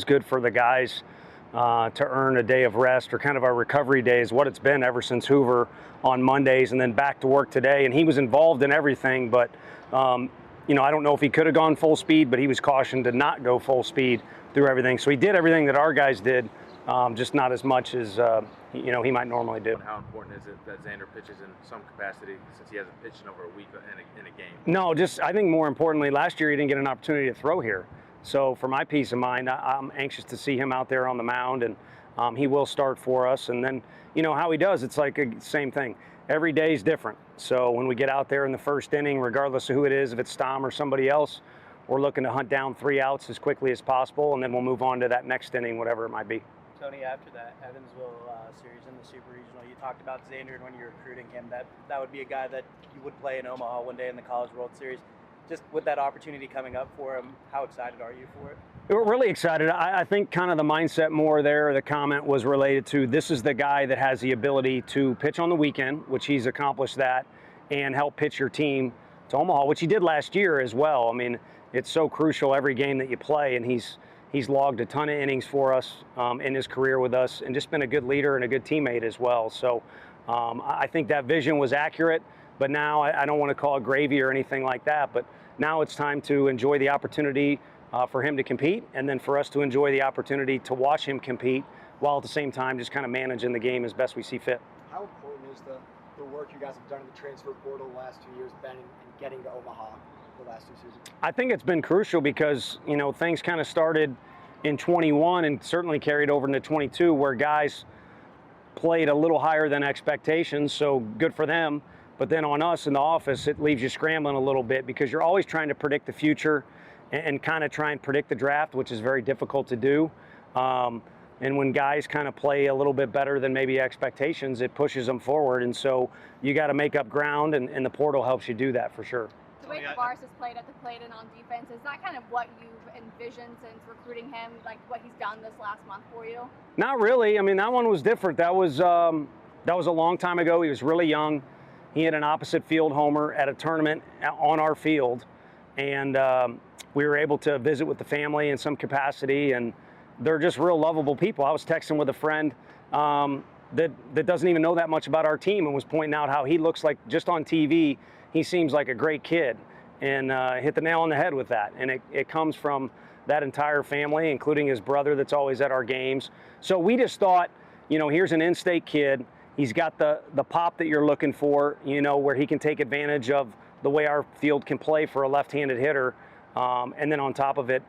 good for the guys to earn a day of rest, or kind of our recovery days, what it's been ever since Hoover on Mondays and then back to work today. And he was involved in everything, but I don't know if he could have gone full speed, but he was cautioned to not go full speed through everything. So he did everything that our guys did, just not as much as he might normally do. How important is it that Xander pitches in some capacity, since he hasn't pitched in over a week in a game? No, just I think more importantly, last year he didn't get an opportunity to throw here. So for my peace of mind, I'm anxious to see him out there on the mound, and he will start for us. And then, how he does, it's like the same thing. Every day is different. So when we get out there in the first inning, regardless of who it is, if it's Stom or somebody else, we're looking to hunt down 3 outs as quickly as possible, and then we'll move on to that next inning, whatever it might be. Tony, after that Evansville series in the Super Regional, you talked about Xander, and when you were recruiting him, that would be a guy that you would play in Omaha one day in the College World Series. Just with that opportunity coming up for him, how excited are you for it? We're really excited. I think kind of the mindset more there, the comment was related to, this is the guy that has the ability to pitch on the weekend, which he's accomplished that, and help pitch your team to Omaha, which he did last year as well. I mean, it's so crucial every game that you play, and he's logged a ton of innings for us in his career with us, and just been a good leader and a good teammate as well. So I think that vision was accurate, but now I don't want to call it gravy or anything like that, but now it's time to enjoy the opportunity for him to compete, and then for us to enjoy the opportunity to watch him compete, while at the same time just kind of managing the game as best we see fit. How important is the work you guys have done in the transfer portal the last 2 years, been in getting to Omaha the last 2 seasons? I think it's been crucial because, things kind of started in 21 and certainly carried over into 22, where guys played a little higher than expectations, so good for them. But then on us in the office, it leaves you scrambling a little bit, because you're always trying to predict the future and kind of try and predict the draft, which is very difficult to do. And when guys kind of play a little bit better than maybe expectations, it pushes them forward. And so you got to make up ground, and the portal helps you do that for sure. The way Tavares has played at the plate and on defense, is that kind of what you've envisioned since recruiting him, like what he's done this last month for you? Not really. I mean, that one was different. That was a long time ago. He was really young. He had an opposite field homer at a tournament on our field, and we were able to visit with the family in some capacity, and they're just real lovable people. I was texting with a friend that doesn't even know that much about our team, and was pointing out how he looks like, just on TV, he seems like a great kid, and hit the nail on the head with that. And it comes from that entire family, including his brother that's always at our games. So we just thought, here's an in-state kid. He's got the pop that you're looking for, where he can take advantage of the way our field can play for a left-handed hitter. And then on top of it,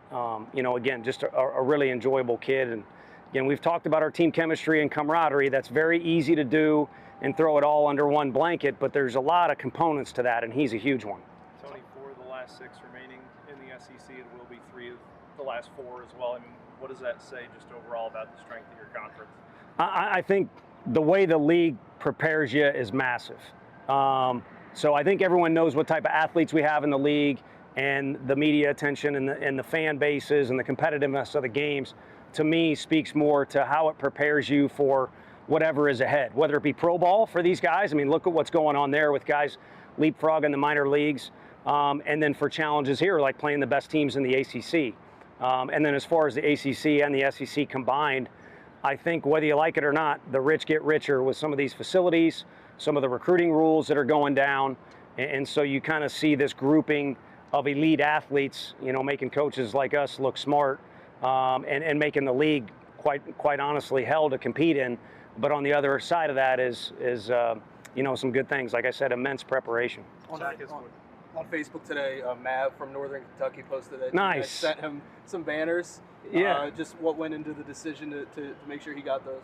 again, just a really enjoyable kid. And again, we've talked about our team chemistry and camaraderie. That's very easy to do and throw it all under one blanket, but there's a lot of components to that, and he's a huge one. Tony, for the last 6 remaining in the SEC, it will be 3 of the last 4 as well. I mean, what does that say just overall about the strength of your conference? I think the way the league prepares you is massive. So I think everyone knows what type of athletes we have in the league, and the media attention and the fan bases and the competitiveness of the games, to me, speaks more to how it prepares you for whatever is ahead, whether it be pro ball for these guys. I mean, look at what's going on there with guys leapfrogging the minor leagues, and then for challenges here, like playing the best teams in the ACC. And then as far as the ACC and the SEC combined, I think whether you like it or not, the rich get richer with some of these facilities, some of the recruiting rules that are going down. And so you kind of see this grouping of elite athletes, making coaches like us look smart, and making the league quite honestly hell to compete in. But on the other side of that is some good things. Like I said, immense preparation. On Facebook today, Matt from Northern Kentucky posted that nice. You guys sent him some banners. Yeah. Just what went into the decision to make sure he got those?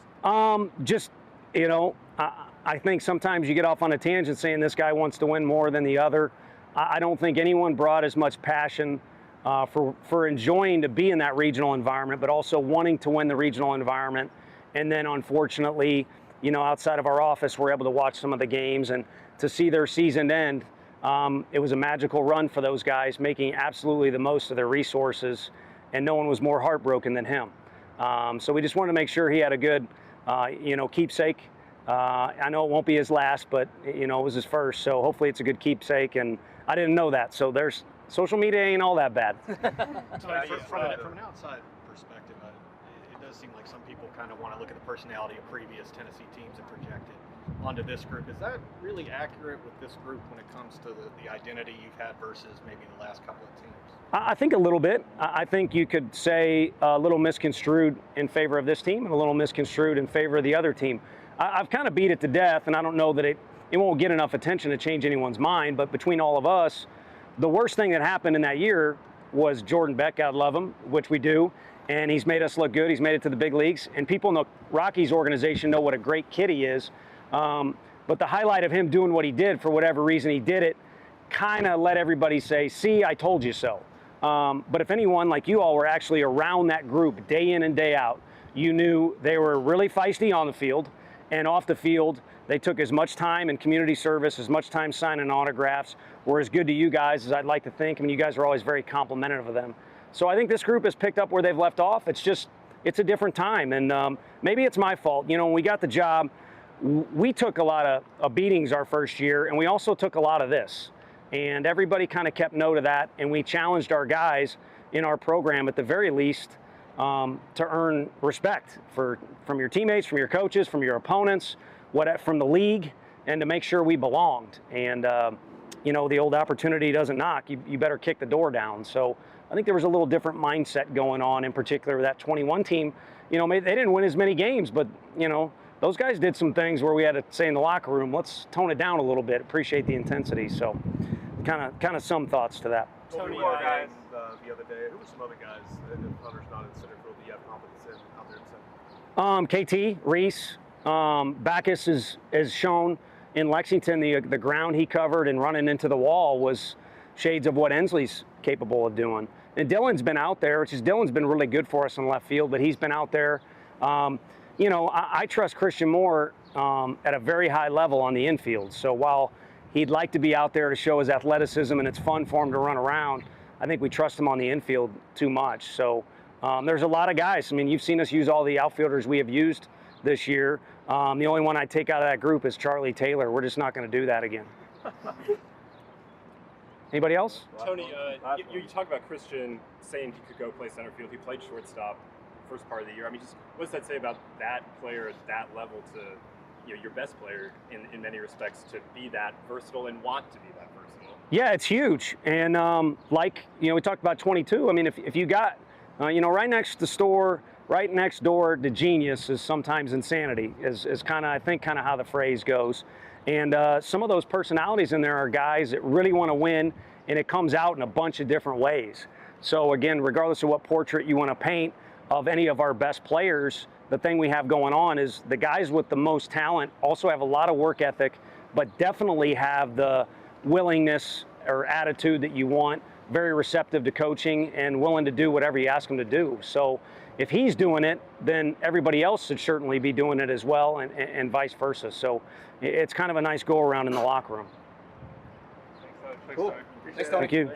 I think sometimes you get off on a tangent saying this guy wants to win more than the other. I don't think anyone brought as much passion for enjoying to be in that regional environment, but also wanting to win the regional environment. And then unfortunately, outside of our office, we're able to watch some of the games and to see their season end. It was a magical run for those guys, making absolutely the most of their resources, and no one was more heartbroken than him. So we just wanted to make sure he had a good, keepsake. I know it won't be his last, but it was his first, so hopefully it's a good keepsake. And I didn't know that, so there's social media ain't all that bad. From an outside perspective, does seem like some people kind of want to look at the personality of previous Tennessee teams and project it onto this group. Is that really accurate with this group when it comes to the identity you've had versus maybe the last couple of teams? I think a little bit. I think you could say a little misconstrued in favor of this team and a little misconstrued in favor of the other team. I've kind of beat it to death, and I don't know that it won't get enough attention to change anyone's mind, but between all of us, the worst thing that happened in that year was Jordan Beck. God love him, which we do, and he's made us look good. He's made it to the big leagues, and people in the Rockies organization know what a great kid he is. But the highlight of him doing what he did, for whatever reason he did it, kind of let everybody say, see, I told you so. But if anyone like you all were actually around that group day in and day out, you knew they were really feisty on the field, and off the field, they took as much time in community service, as much time signing autographs, were as good to you guys as I'd like to think. I mean, you guys are always very complimentary of them. So I think this group has picked up where they've left off. It's a different time, and maybe it's my fault. You know, when we got the job, we took a lot of beatings our first year, and we also took a lot of this. And everybody kind of kept note of that, and we challenged our guys in our program, at the very least, to earn respect from your teammates, from your coaches, from your opponents, from the league, and to make sure we belonged. And you know, the old opportunity doesn't knock. You better kick the door down. So I think there was a little different mindset going on, in particular with that 21 team. You know, they didn't win as many games, but you know, those guys did some things where we had to say in the locker room, let's tone it down a little bit, appreciate the intensity. So kind of some thoughts to that. Tony, guys the other day. Who were some other guys in Hunter's not in center field that you have confidence in out there in center? KT, Reese, Backus is shown in Lexington. The ground he covered and running into the wall was shades of what Ensley's capable of doing. And Dylan's been out there, Dylan's been really good for us in left field, but he's been out there. You know, I trust Christian Moore at a very high level on the infield. So while he'd like to be out there to show his athleticism and it's fun for him to run around, I think we trust him on the infield too much. So there's a lot of guys. I mean, you've seen us use all the outfielders we have used this year. The only one I'd take out of that group is Charlie Taylor. We're just not going to do that again. Anybody else? Tony, you talk about Christian saying he could go play center field. He played shortstop first part of the year. I mean, just what does that say about that player at that level to, you know, your best player in many respects, to be that versatile and want to be that versatile? Yeah, it's huge. And like, you know, we talked about 22. I mean, if you got, you know, right next door to genius is sometimes insanity, is kind of, I think, kind of how the phrase goes. And some of those personalities in there are guys that really want to win, and it comes out in a bunch of different ways. So again, regardless of what portrait you want to paint of any of our best players, the thing we have going on is the guys with the most talent also have a lot of work ethic, but definitely have the willingness or attitude that you want, very receptive to coaching and willing to do whatever you ask them to do. So if he's doing it, then everybody else should certainly be doing it as well, and vice versa. So it's kind of a nice go around in the locker room. Thanks, Tony. Thank you.